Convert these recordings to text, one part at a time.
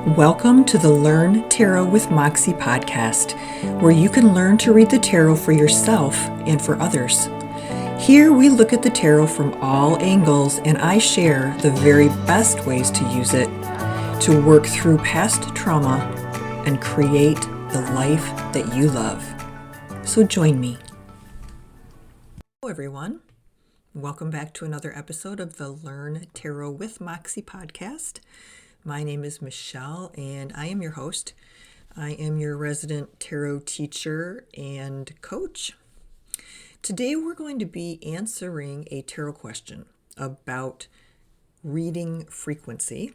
Welcome to the Learn Tarot with Moxxie podcast, where you can learn to read the tarot for yourself and for others. Here we look at the tarot from all angles, and I share the very best ways to use it to work through past trauma and create the life that you love. So join me. Hello everyone. Welcome back to another episode of the Learn Tarot with Moxxie podcast. My name is Michelle, and I am your host. I am your resident tarot teacher and coach. Today we're going to be answering a tarot question about reading frequency.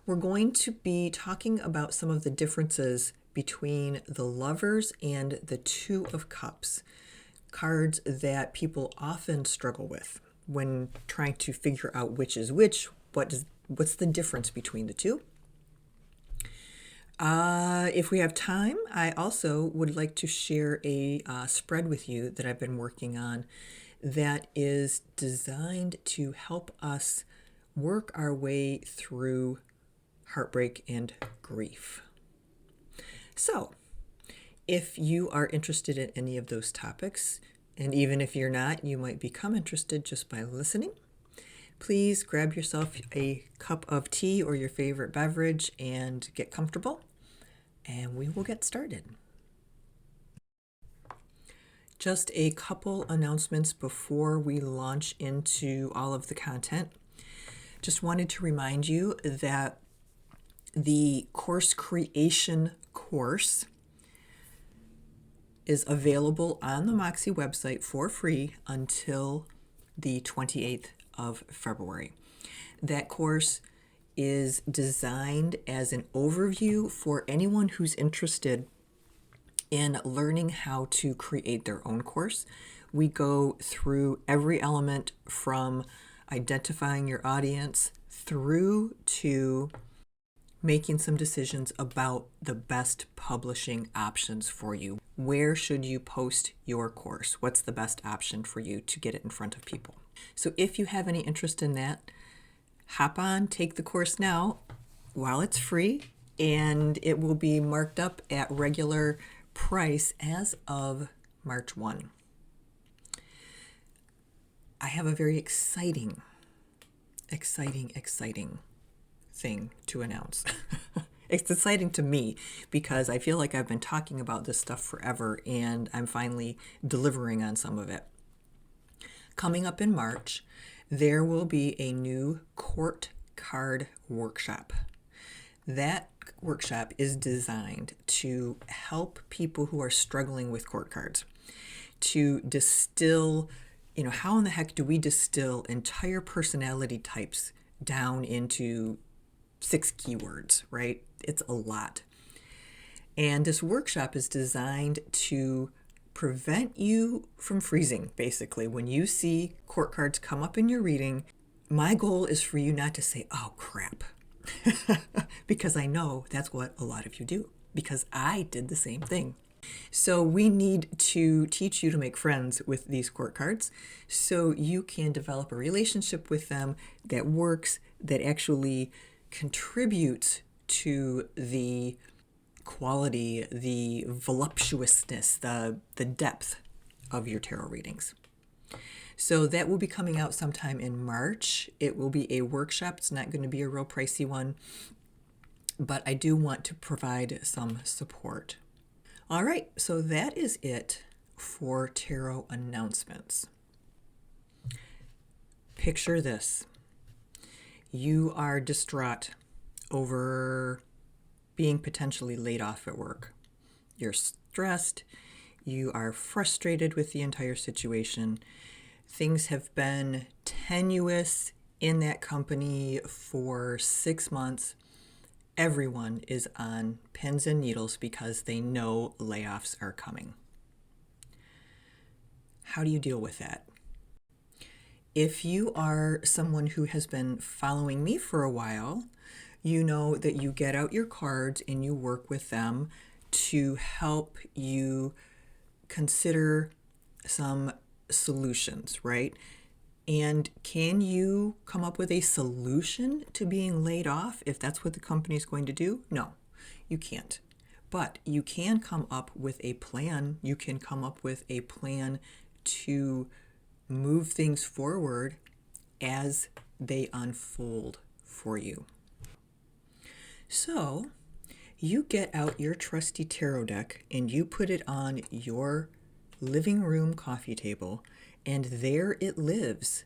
We're going to be talking about some of the differences between the Lovers and the Two of Cups, cards that people often struggle with when trying to figure out which is which. What's the difference between the two? If we have time, I also would like to share a spread with you that I've been working on that is designed to help us work our way through heartbreak and grief. So, if you are interested in any of those topics, and even if you're not, you might become interested just by listening. Please grab yourself a cup of tea or your favorite beverage and get comfortable, and we will get started. Just a couple announcements before we launch into all of the content. Just wanted to remind you that the course creation course is available on the Moxxie website for free until the 28th of February. That course is designed as an overview for anyone who's interested in learning how to create their own course. We go through every element from identifying your audience through to making some decisions about the best publishing options for you. Where should you post your course? What's the best option for you to get it in front of people? So if you have any interest in that, hop on, take the course now while it's free, and it will be marked up at regular price as of March 1. I have a very exciting thing to announce. It's exciting to me because I feel like I've been talking about this stuff forever, and I'm finally delivering on some of it. Coming up in March, there will be a new court card workshop. That workshop is designed to help people who are struggling with court cards to distill, how in the heck do we distill entire personality types down into 6 keywords, right? It's a lot. And this workshop is designed to prevent you from freezing, basically. When you see court cards come up in your reading, my goal is for you not to say, oh crap, because I know that's what a lot of you do, because I did the same thing. So we need to teach you to make friends with these court cards so you can develop a relationship with them that works, that actually contributes to the quality, the voluptuousness, the depth of your tarot readings. So that will be coming out sometime in March. It will be a workshop. It's not going to be a real pricey one, but I do want to provide some support. All right, so that is it for tarot announcements. Picture this. You are distraught over being potentially laid off at work. You're stressed. You are frustrated with the entire situation. Things have been tenuous in that company for 6 months. Everyone is on pins and needles because they know layoffs are coming. How do you deal with that? If you are someone who has been following me for a while, you know that you get out your cards and you work with them to help you consider some solutions, right? And can you come up with a solution to being laid off if that's what the company is going to do? No, you can't. But you can come up with a plan. You can come up with a plan to move things forward as they unfold for you. So you get out your trusty tarot deck and you put it on your living room coffee table, and there it lives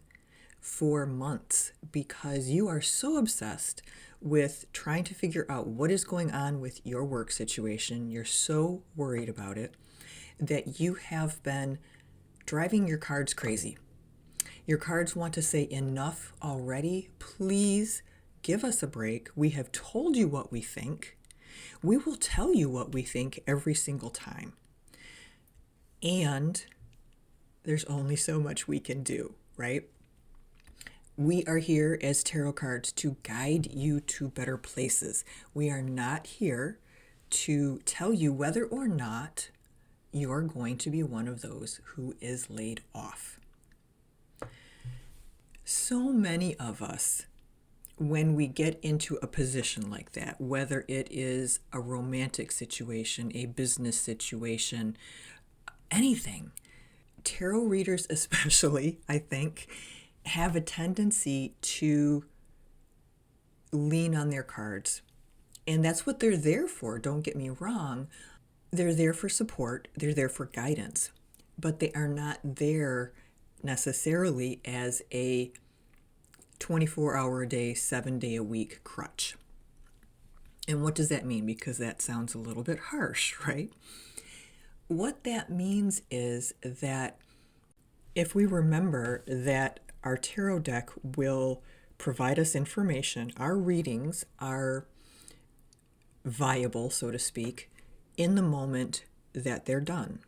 for months because you are so obsessed with trying to figure out what is going on with your work situation. You're so worried about it that you have been driving your cards crazy. Your cards want to say, enough already. Please give us a break. We have told you what we think. We will tell you what we think every single time. And there's only so much we can do, right? We are here as tarot cards to guide you to better places. We are not here to tell you whether or not you're going to be one of those who is laid off. So many of us, when we get into a position like that, whether it is a romantic situation, a business situation, anything, tarot readers especially, I think, have a tendency to lean on their cards. And that's what they're there for, don't get me wrong. They're there for support, they're there for guidance, but they are not there necessarily as a 24-hour a day, 7-day a week crutch. And what does that mean? Because that sounds a little bit harsh, right? What that means is that if we remember that our tarot deck will provide us information, our readings are viable, so to speak, in the moment that they're done.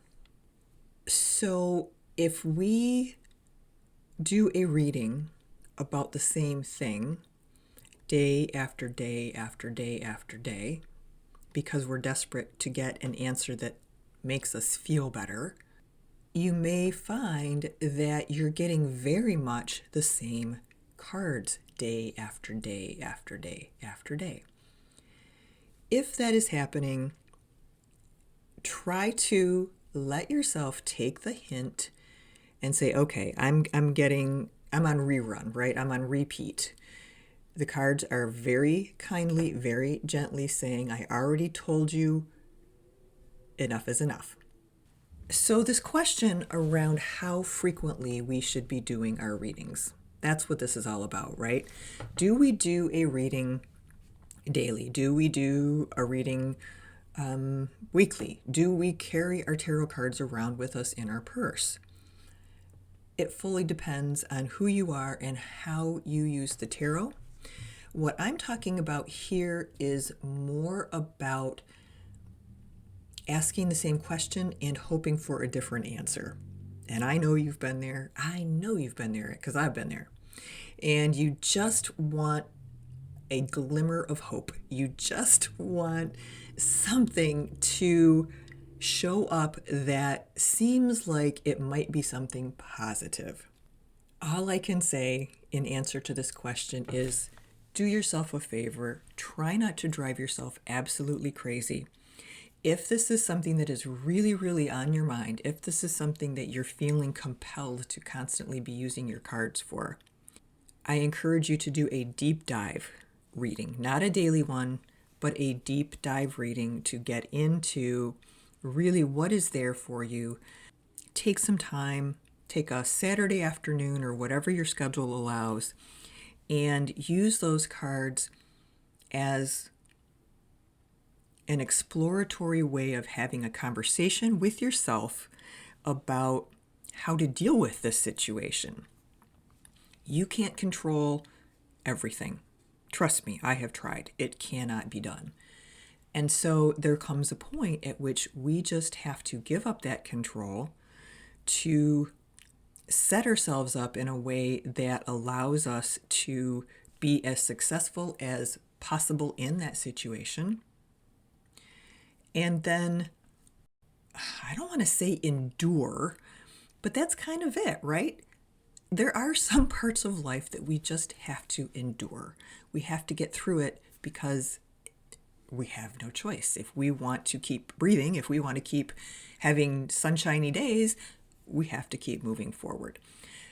So if we do a reading about the same thing day after day after day after day, because we're desperate to get an answer that makes us feel better, you may find that you're getting very much the same cards day after day after day after day. If that is happening, try to let yourself take the hint and say, okay, I'm on rerun, right? I'm on repeat. The cards are very kindly, very gently saying, I already told you enough is enough. So this question around how frequently we should be doing our readings, that's what this is all about, right? Do we do a reading daily? Do we do a reading weekly? Do we carry our tarot cards around with us in our purse? It fully depends on who you are and how you use the tarot. What I'm talking about here is more about asking the same question and hoping for a different answer. And I know you've been there. I know you've been there because I've been there. And you just want a glimmer of hope. You just want something to show up that seems like it might be something positive. All I can say in answer to this question is do yourself a favor. Try not to drive yourself absolutely crazy. If this is something that is really, really on your mind, if this is something that you're feeling compelled to constantly be using your cards for, I encourage you to do a deep dive reading, not a daily one, but a deep dive reading to get into really what is there for you. Take some time, take a Saturday afternoon or whatever your schedule allows, and use those cards as an exploratory way of having a conversation with yourself about how to deal with this situation. You can't control everything. Trust me, I have tried. It cannot be done. And so there comes a point at which we just have to give up that control to set ourselves up in a way that allows us to be as successful as possible in that situation. And then, I don't want to say endure, but that's kind of it, right? there are some parts of life that we just have to endure. We have to get through it because we have no choice. If we want to keep breathing, if we want to keep having sunshiny days, we have to keep moving forward.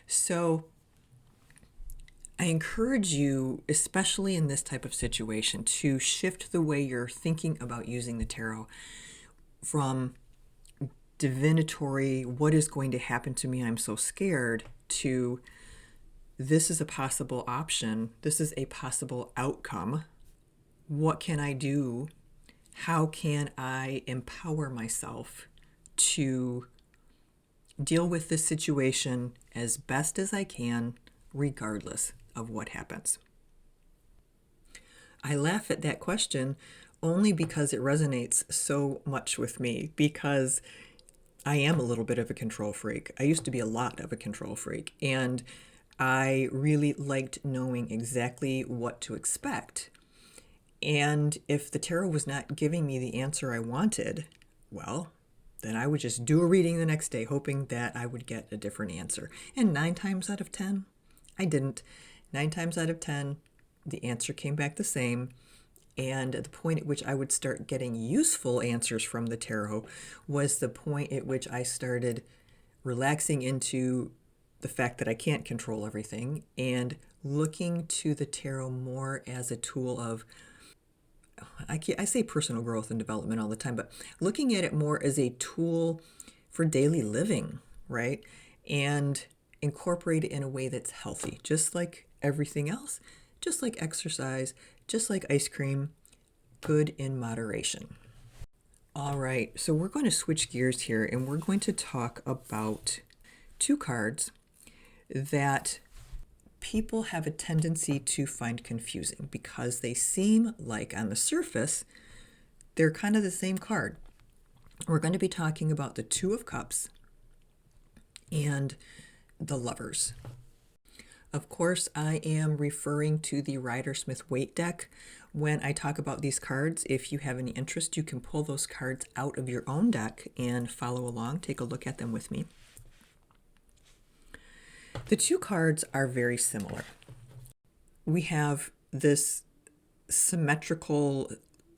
So I encourage you, especially in this type of situation, to shift the way you're thinking about using the tarot from divinatory, what is going to happen to me, I'm so scared, to this is a possible option, this is a possible outcome. What can I do? How can I empower myself to deal with this situation as best as I can, regardless of what happens? I laugh at that question only because it resonates so much with me, because I am a little bit of a control freak. I used to be a lot of a control freak, and I really liked knowing exactly what to expect. And if the tarot was not giving me the answer I wanted, well, then I would just do a reading the next day, hoping that I would get a different answer. And 9 times out of 10, I didn't. 9 times out of 10, the answer came back the same. And at the point at which I would start getting useful answers from the tarot was the point at which I started relaxing into the fact that I can't control everything and looking to the tarot more as a tool of, I say personal growth and development all the time, but looking at it more as a tool for daily living, right? And incorporate it in a way that's healthy, just like everything else, just like exercise, just like ice cream, good in moderation. All right, so we're going to switch gears here and we're going to talk about 2 cards that people have a tendency to find confusing because they seem like on the surface they're kind of the same card. We're going to be talking about the 2 of Cups and the Lovers. Of course, I am referring to the Rider-Smith Waite deck when I talk about these cards. If you have any interest, you can pull those cards out of your own deck and follow along, take a look at them with me. The 2 cards are very similar. We have this symmetrical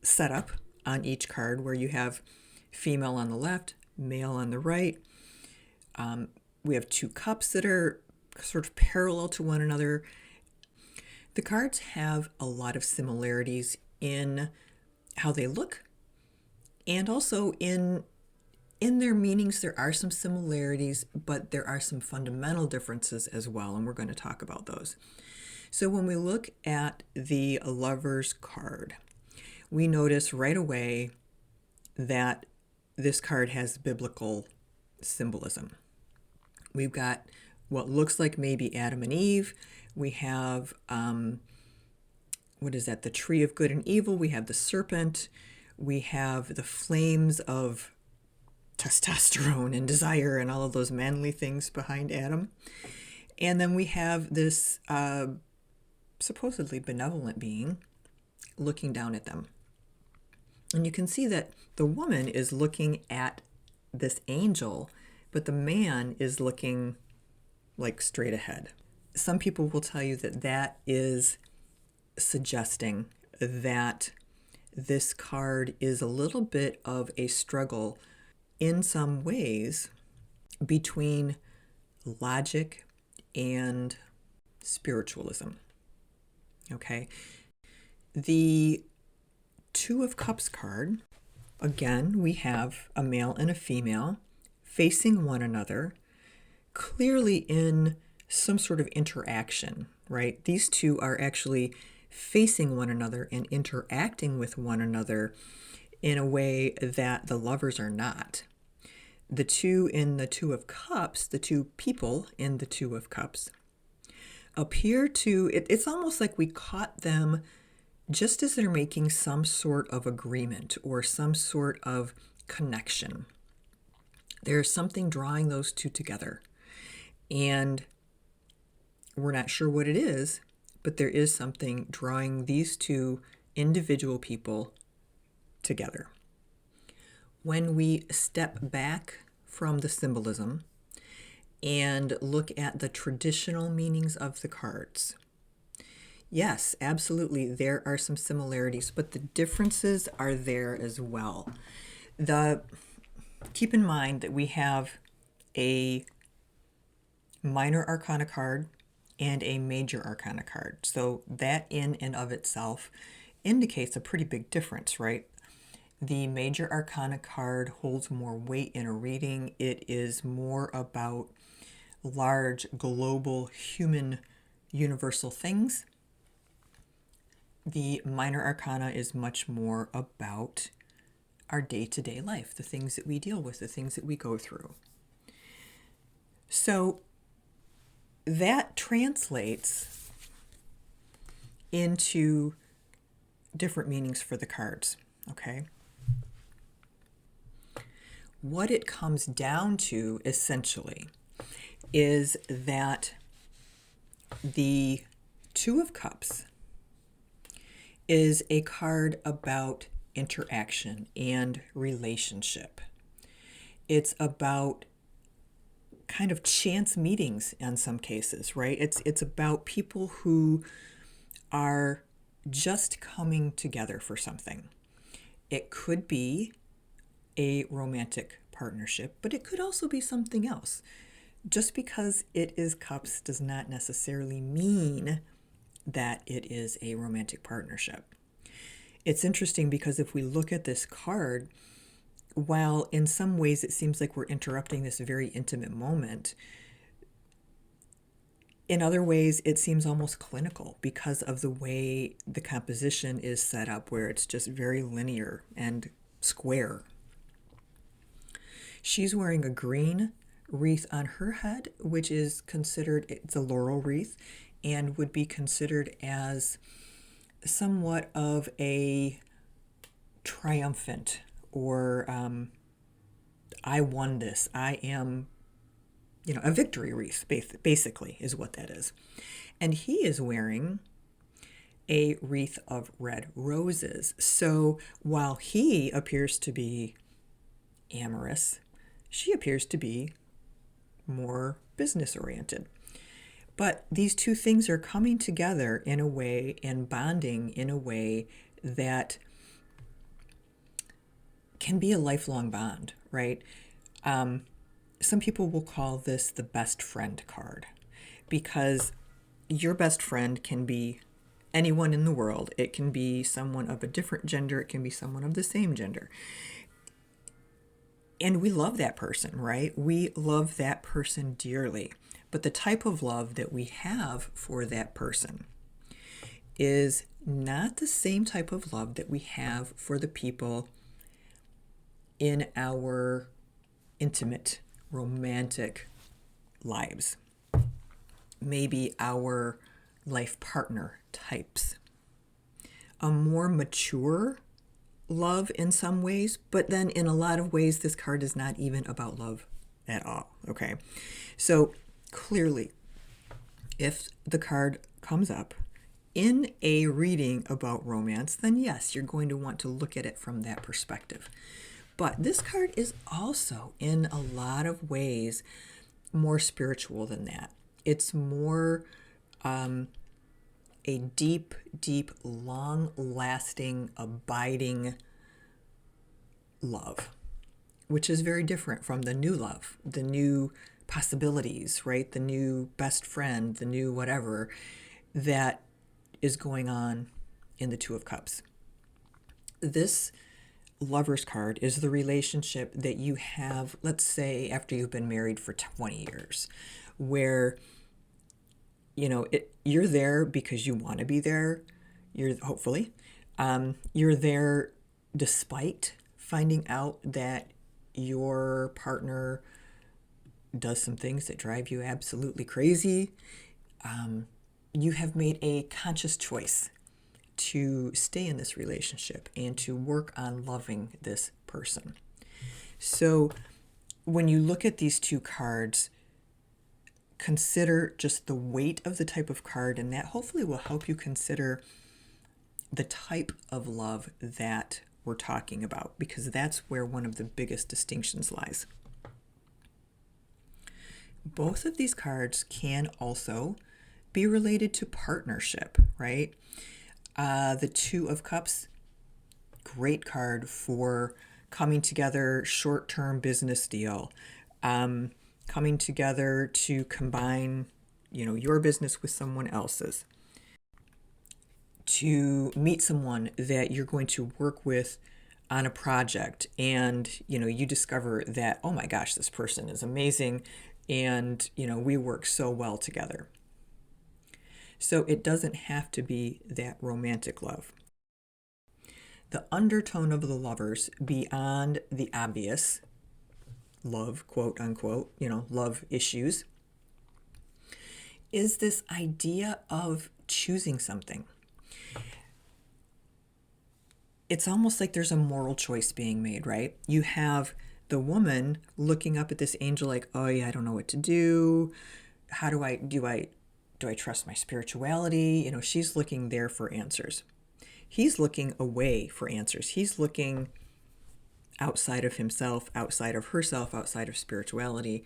setup on each card where you have female on the left, male on the right. We have 2 cups that are sort of parallel to one another. The cards have a lot of similarities in how they look, and also in their meanings. There are some similarities, but there are some fundamental differences as well, and we're going to talk about those. So when we look at the Lovers card, we notice right away that this card has biblical symbolism. We've got what looks like maybe Adam and Eve. We have, what is that? The tree of good and evil. We have the serpent. We have the flames of testosterone and desire and all of those manly things behind Adam. And then we have this supposedly benevolent being looking down at them. And you can see that the woman is looking at this angel, but the man is looking like straight ahead. Some people will tell you that that is suggesting that this card is a little bit of a struggle in some ways between logic and spiritualism. Okay. The 2 of Cups card, again, we have a male and a female facing one another, clearly in some sort of interaction, right? These 2 are actually facing one another and interacting with one another in a way that the Lovers are not. The 2 in the 2 of Cups, the 2 people in the 2 of Cups, appear to, it's almost like we caught them just as they're making some sort of agreement or some sort of connection. There's something drawing those 2 together. And we're not sure what it is, but there is something drawing these 2 individual people together. When we step back from the symbolism and look at the traditional meanings of the cards, yes, absolutely, there are some similarities, but the differences are there as well. The Keep in mind that we have a minor arcana card and a major arcana card. So that in and of itself indicates a pretty big difference, right? The major arcana card holds more weight in a reading. It is more about large, global, human, universal things. The minor arcana is much more about our day-to-day life, the things that we deal with, the things that we go through. So that translates into different meanings for the cards, okay? What it comes down to, essentially, is that the Two of Cups is a card about interaction and relationship. It's about kind of chance meetings in some cases, right? It's about people who are just coming together for something. It could be a romantic partnership, but it could also be something else. Just because it is cups does not necessarily mean that it is a romantic partnership. It's interesting because if we look at this card, while in some ways it seems like we're interrupting this very intimate moment, in other ways it seems almost clinical because of the way the composition is set up, where it's just very linear and square. She's wearing a green wreath on her head, which is considered, it's a laurel wreath, and would be considered as somewhat of a triumphant, or I won this, I am, a victory wreath, basically, is what that is. And he is wearing a wreath of red roses. So while he appears to be amorous, she appears to be more business oriented. But these two things are coming together in a way and bonding in a way that can be a lifelong bond, right? Some people will call this the best friend card, because your best friend can be anyone in the world. It can be someone of a different gender. It can be someone of the same gender. And we love that person, right? We love that person dearly. But the type of love that we have for that person is not the same type of love that we have for the people in our intimate, romantic lives. Maybe our life partner types. A more mature love in some ways, but then in a lot of ways, this card is not even about love at all, okay? So clearly, if the card comes up in a reading about romance, then yes, you're going to want to look at it from that perspective. But this card is also, in a lot of ways, more spiritual than that. It's more a deep, deep, long-lasting, abiding love, which is very different from the new love, the new possibilities, right? The new best friend, the new whatever that is going on in the Two of Cups. This Lover's card is the relationship that you have, let's say, after you've been married for 20 years, where you're there because you want to be there. Hopefully, you're there despite finding out that your partner does some things that drive you absolutely crazy. You have made a conscious choice to stay in this relationship and to work on loving this person. So when you look at these two cards, consider just the weight of the type of card, and that hopefully will help you consider the type of love that we're talking about, because that's where one of the biggest distinctions lies. both of these cards can also be related to partnership, right? The Two of Cups, great card for coming together, short-term business deal, coming together to combine, your business with someone else's, to meet someone that you're going to work with on a project, and you discover that, oh my gosh, this person is amazing, and we work so well together. So it doesn't have to be that romantic love. The undertone of the Lovers, beyond the obvious love, quote unquote, love issues, is this idea of choosing something. It's almost like there's a moral choice being made, right? You have the woman looking up at this angel like, oh yeah, I don't know what to do. How do I trust my spirituality? She's looking there for answers. He's looking away for answers. He's looking outside of himself, outside of herself, outside of spirituality.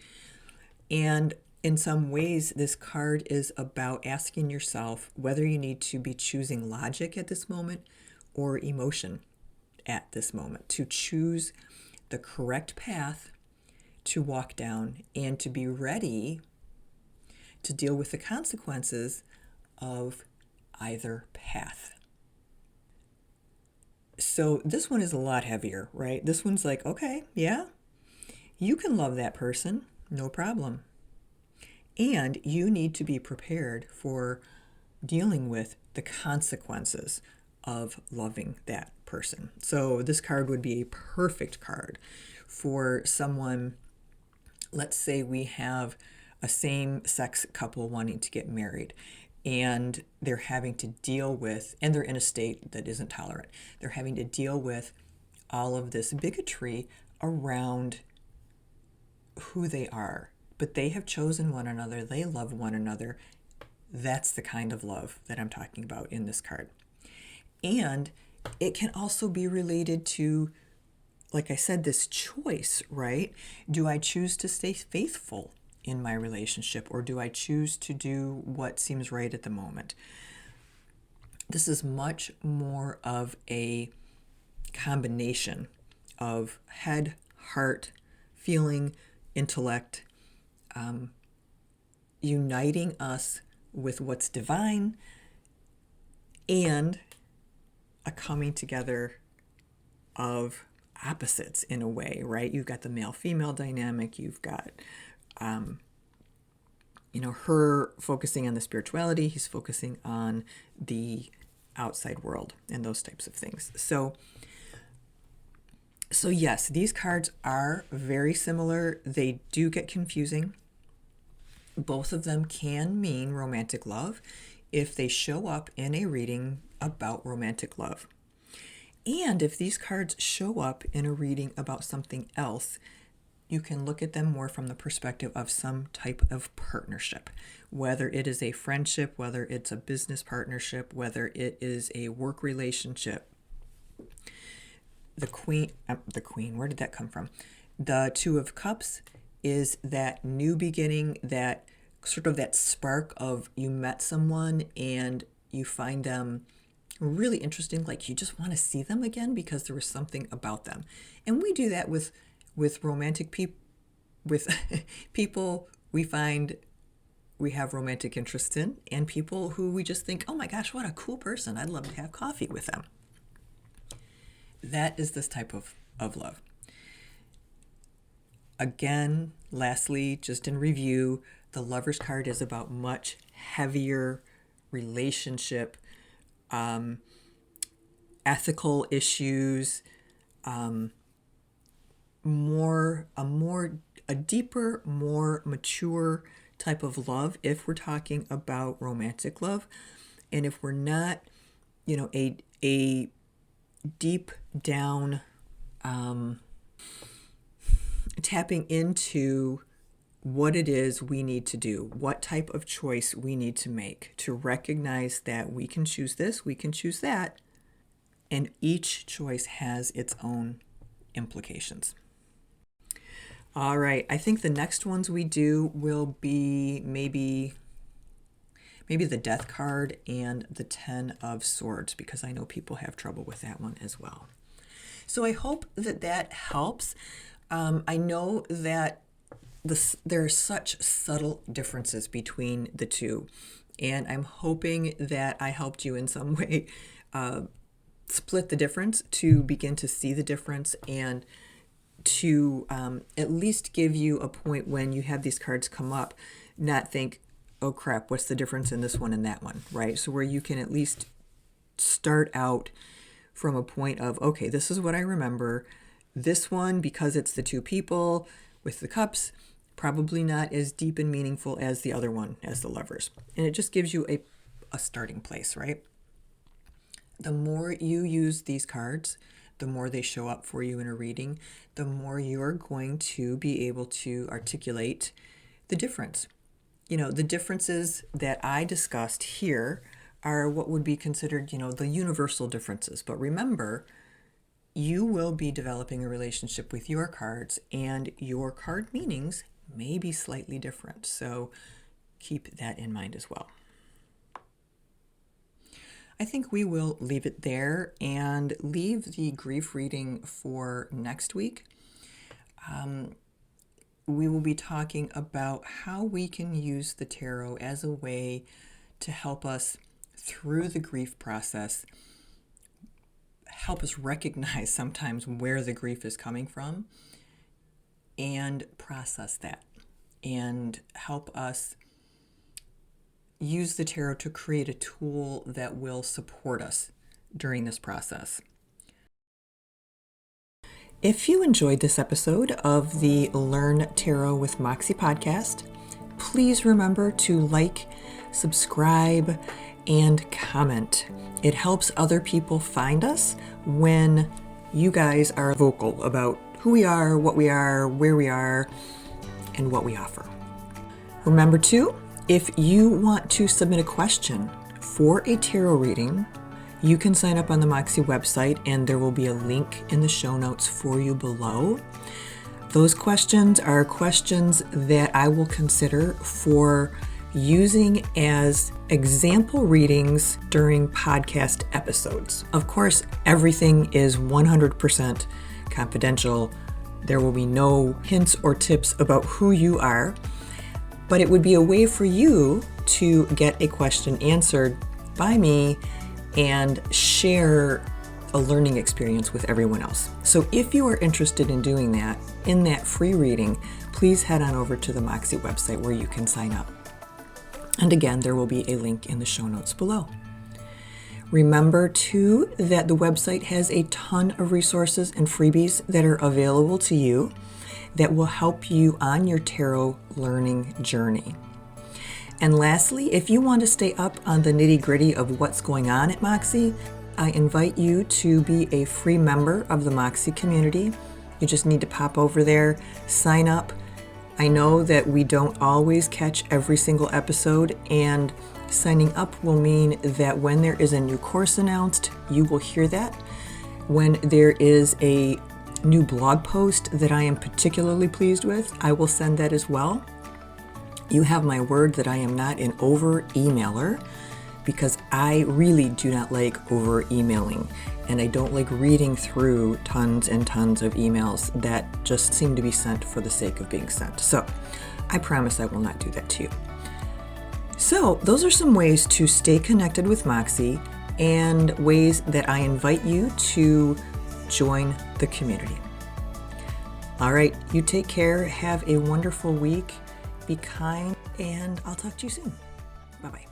And in some ways, this card is about asking yourself whether you need to be choosing logic at this moment or emotion at this moment, to choose the correct path to walk down and to be ready to deal with the consequences of either path. So this one is a lot heavier, right? This one's like, okay, yeah, you can love that person, no problem. And you need to be prepared for dealing with the consequences of loving that person. So this card would be a perfect card for someone. Let's say we have a same-sex couple wanting to get married, and they're having to deal with, and they're in a state that isn't tolerant. They're having to deal with all of this bigotry around who they are. But they have chosen one another. They love one another. That's the kind of love that I'm talking about in this card. And it can also be related to, like I said, this choice, right? Do I choose to stay faithful in my relationship, or do I choose to do what seems right at the moment? This is much more of a combination of head, heart, feeling, intellect, uniting us with what's divine, and a coming together of opposites in a way, right? You've got the male-female dynamic, you've got her focusing on the spirituality, he's focusing on the outside world and those types of things. So yes, these cards are very similar. They do get confusing. Both of them can mean romantic love if they show up in a reading about romantic love. And if these cards show up in a reading about something else, you can look at them more from the perspective of some type of partnership, whether it is a friendship, whether it's a business partnership, whether it is a work relationship. The queen, where did that come from? The Two of Cups is that new beginning, that sort of that spark of you met someone and you find them really interesting, like you just want to see them again because there was something about them. And we do that with romantic people, with people we find we have romantic interest in, and people who we just think, oh my gosh, what a cool person, I'd love to have coffee with them. That is this type of love. Again, lastly, just in review, the Lover's card is about much heavier relationship, ethical issues, a deeper, more mature type of love if we're talking about romantic love. And if we're not, a deep down tapping into what it is we need to do, what type of choice we need to make, to recognize that we can choose this, we can choose that, and each choice has its own implications. All right, I think the next ones we do will be maybe the Death card and the Ten of Swords, because I know people have trouble with that one as well. So I hope that helps. I know that there are such subtle differences between the two, and I'm hoping that I helped you in some way split the difference, to begin to see the difference, and to at least give you a point when you have these cards come up, not think, oh crap, what's the difference in this one and that one, right? So where you can at least start out from a point of, okay, this is what I remember. This one, because it's the two people with the cups, probably not as deep and meaningful as the other one, as the Lovers. And it just gives you a starting place, right? The more you use these cards, the more they show up for you in a reading, the more you're going to be able to articulate the difference. You know, the differences that I discussed here are what would be considered, the universal differences. But remember, you will be developing a relationship with your cards, and your card meanings may be slightly different. So keep that in mind as well. I think we will leave it there and leave the grief reading for next week. We will be talking about how we can use the tarot as a way to help us through the grief process, help us recognize sometimes where the grief is coming from and process that, and help us use the tarot to create a tool that will support us during this process. If you enjoyed this episode of the Learn Tarot with Moxxie podcast, please remember to like, subscribe, and comment. It helps other people find us when you guys are vocal about who we are, what we are, where we are, and what we offer. Remember too, if you want to submit a question for a tarot reading, you can sign up on the Moxxie website, and there will be a link in the show notes for you below. Those questions are questions that I will consider for using as example readings during podcast episodes. Of course, everything is 100% confidential. There will be no hints or tips about who you are, but it would be a way for you to get a question answered by me and share a learning experience with everyone else. So if you are interested in doing that, in that free reading, please head on over to the Moxxie website where you can sign up. And again, there will be a link in the show notes below. Remember too that the website has a ton of resources and freebies that are available to you that will help you on your tarot learning journey. And lastly, if you want to stay up on the nitty-gritty of what's going on at Moxxie, I invite you to be a free member of the Moxxie community. You just need to pop over there, sign up. I know that we don't always catch every single episode, and signing up will mean that when there is a new course announced, you will hear that. When there is a new blog post that I am particularly pleased with, I will send that as well. You have my word that I am not an over-emailer, because I really do not like over-emailing, and I don't like reading through tons and tons of emails that just seem to be sent for the sake of being sent. So I promise I will not do that to you. So those are some ways to stay connected with Moxxie, and ways that I invite you to join the community. All right, you take care, have a wonderful week. Be kind, and I'll talk to you soon. Bye-bye.